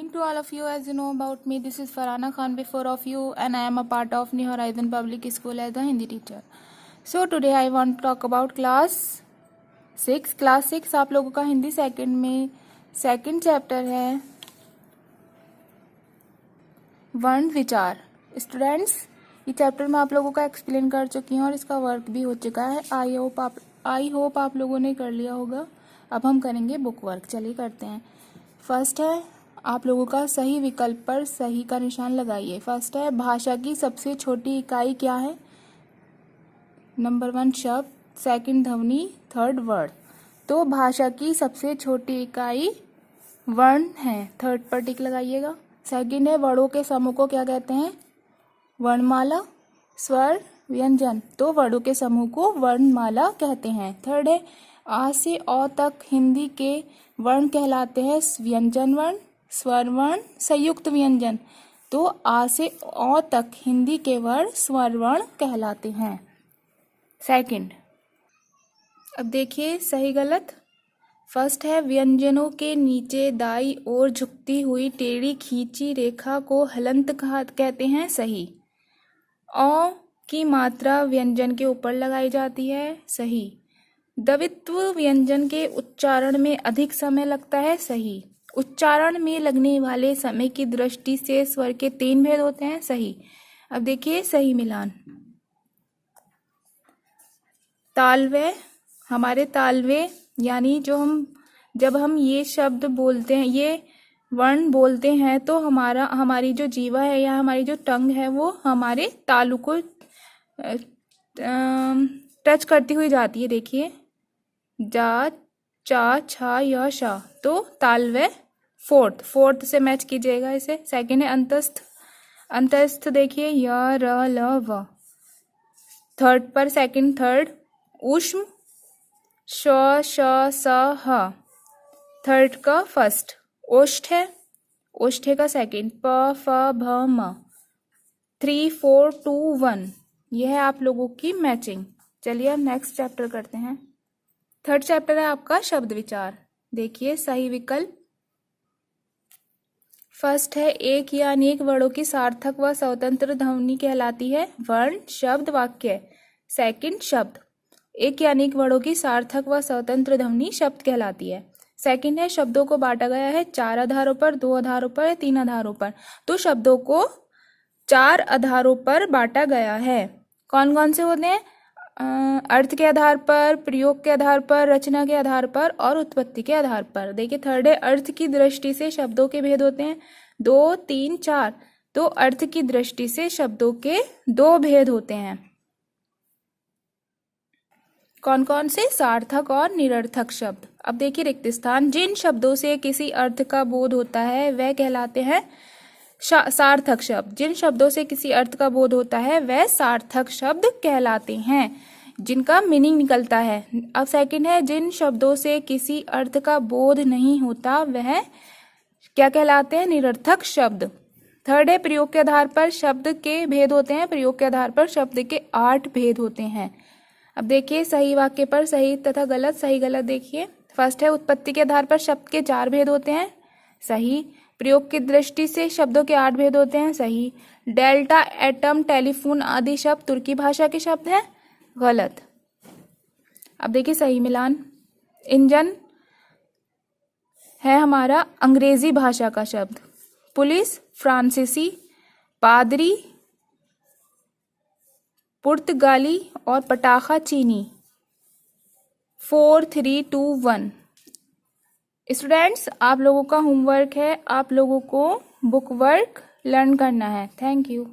Morning to all of you. As you know about me, this is Farhana Khan before of you, and I am a part of New Horizon Public School as a Hindi teacher. So today I want to talk about class 6. Class 6 आप लोगों का Hindi second में second chapter है वर्ण विचार. Students, ये chapter मैं आप लोगों का एक्सप्लेन कर चुकी हूँ और इसका वर्क भी हो चुका है. आई होप आप लोगों ने कर लिया होगा. अब हम करेंगे बुक वर्क. चलिए करते हैं. फर्स्ट है आप लोगों का सही विकल्प पर सही का निशान लगाइए. फर्स्ट है भाषा की सबसे छोटी इकाई क्या है. नंबर 1 शब्द, सेकंड ध्वनि, थर्ड वर्ण. तो भाषा की सबसे छोटी इकाई वर्ण है. थर्ड पर टिक लगाइएगा. सेकंड है वर्णों के समूह को क्या कहते हैं. वर्णमाला, स्वर, व्यंजन. तो वर्णों के समूह को वर्णमाला कहते हैं. थर्ड है आ से अ तक हिंदी के वर्ण कहलाते हैं व्यंजन वर्ण, स्वर वर्ण, संयुक्त व्यंजन. तो आ से अ तक हिंदी के वर्ण स्वर वर्ण कहलाते हैं. सेकंड, अब देखिए सही गलत. फर्स्ट है व्यंजनों के नीचे दाई ओर झुकती हुई टेढ़ी खींची रेखा को हलंत कहते हैं. सही. अ की मात्रा व्यंजन के ऊपर लगाई जाती है. सही. द्वित्व व्यंजन के उच्चारण में अधिक समय लगता है. सही. उच्चारण में लगने वाले समय की दृष्टि से स्वर के 3 भेद होते हैं. सही. अब देखिए सही मिलान. तालव्य, हमारे तालव्य यानी जब हम ये शब्द बोलते हैं, ये वर्ण बोलते हैं, तो हमारी जो जीवा है या हमारी जो टंग है वो हमारे तालु को टच करती हुई जाती है. देखिए जा, चा, छा, या, शा. तो तालव्य फोर्थ से मैच कीजिएगा इसे. सेकंड है अंतस्थ. देखिए य, र, ल, व. थर्ड पर सेकंड थर्ड ऊष्म, श, श, स, ह. थर्ड का फर्स्ट ओष्ठ है. ओष्ठे का सेकंड प, फ, भ, म. 3, 4, 2, 1. यह है आप लोगों की मैचिंग. चलिए अब नेक्स्ट चैप्टर करते हैं. थर्ड चैप्टर है आपका शब्द विचार. देखिए सही विकल्प. फर्स्ट है एक या अनेक वर्णों की सार्थक व स्वतंत्र ध्वनि कहलाती है. वर्ण, शब्द, वाक्य. सेकंड शब्द. एक या अनेक वर्णों की सार्थक व स्वतंत्र ध्वनि शब्द कहलाती है. सेकंड है शब्दों को बांटा गया है 4 आधारों पर, 2 आधारों पर या 3 आधारों पर. तो शब्दों को 4 आधारों पर बांटा गया है. कौन कौन से होते हैं. अर्थ के आधार पर, प्रयोग के आधार पर, रचना के आधार पर और उत्पत्ति के आधार पर. देखिए थर्ड है अर्थ की दृष्टि से शब्दों के भेद होते हैं 2, 3, 4. तो अर्थ की दृष्टि से शब्दों के 2 भेद होते हैं. कौन कौन से. सार्थक और निरर्थक शब्द. अब देखिए रिक्त स्थान. जिन शब्दों से किसी अर्थ का बोध होता है वह कहलाते हैं सार्थक शब्द. जिन शब्दों से किसी अर्थ का बोध होता है वह सार्थक शब्द कहलाते हैं, जिनका मीनिंग निकलता है. अब सेकंड है जिन शब्दों से किसी अर्थ का बोध नहीं होता वह क्या कहलाते हैं. निरर्थक शब्द. थर्ड है प्रयोग के आधार पर शब्द के भेद होते हैं. प्रयोग के आधार पर शब्द के 8 भेद होते हैं. अब देखिए सही वाक्य पर सही तथा गलत. सही गलत देखिए. फर्स्ट है उत्पत्ति के आधार पर शब्द के 4 भेद होते हैं. सही. प्रयोग की दृष्टि से शब्दों के 8 भेद होते हैं. सही. डेल्टा, एटम, टेलीफोन आदि शब्द तुर्की भाषा के शब्द हैं. गलत. अब देखिए सही मिलान. इंजन है हमारा अंग्रेजी भाषा का शब्द. पुलिस फ्रांसीसी, पादरी पुर्तगाली और पटाखा चीनी. 4, 3, 2, 1. स्टूडेंट्स, आप लोगों का होमवर्क है, आप लोगों को बुक वर्क लर्न करना है. Thank you.